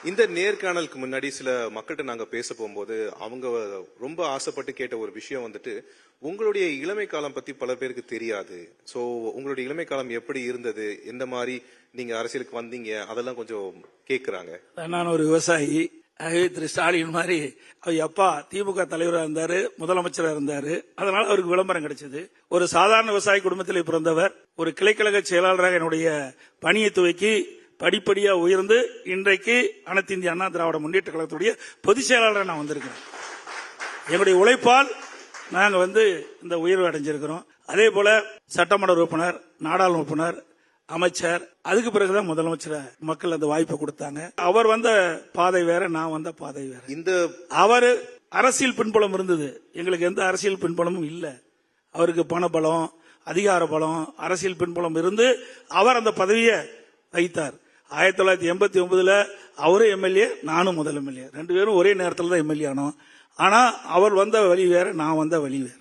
இந்த நேர்காணலுக்கு முன்னாடி சில மக்கள்கிட்ட நாங்க பேச போகும்போது அவங்க ரொம்ப ஆசைப்பட்டு கேட்ட ஒரு விஷயம் வந்துட்டு, உங்களுடைய இளமை காலம் பத்தி பல பேருக்கு தெரியாது. சோ உங்களுடைய இளமை காலம் எப்படி இருந்தது, எந்த மாதிரி நீங்க அரசியலுக்கு வந்தீங்க, அதெல்லாம் கொஞ்சம் கேக்குறாங்க. நான் ஒரு விவசாயி. திரு ஸ்டாலின் மாதிரி அவர் அப்பா திமுக தலைவராக இருந்தாரு, முதலமைச்சராக இருந்தாரு. அதனால அவருக்கு விளம்பரம் கிடைச்சது. ஒரு சாதாரண விவசாய குடும்பத்தில் பிறந்தவர் ஒரு கிளைக்கழக செயலாளராக என்னுடைய பணியை துவக்கி படிப்படியா உயர்ந்து இன்றைக்கு அனைத்து இந்திய அண்ணா திராவிட முன்னேற்ற கழகத்துடைய பொதுச் செயலாளராக நான் வந்திருக்கிறேன். என்னுடைய உழைப்பால் நாங்க இந்த உயர்வு அடைஞ்சிருக்கிறோம். அதே போல சட்டமன்ற உறுப்பினர், நாடாளுமன்ற உறுப்பினர், அமைச்சர், அதுக்கு பிறகுதான் முதலமைச்சர் மக்கள் அந்த வாய்ப்பை கொடுத்தாங்க. அவர் வந்த பாதை வேற, நான் வந்த பாதை வேற. இந்த அவர் அரசியல் பின்புலம் இருந்தது, எங்களுக்கு எந்த அரசியல் பின்புலமும் இல்ல. அவருக்கு பண பலம், அதிகார பலம், அரசியல் பின்புலம் இருந்து அவர் அந்த பதவியை வைத்தார். 1989 அவரும் எம்எல்ஏ, நானும் முதல் எம்எல்ஏ, 2 பேரும் ஒரே நேரத்தில் தான் எம்எல்ஏ ஆனோம். ஆனா அவர் வந்த வழி வேற, நான் வந்த வழி வேற.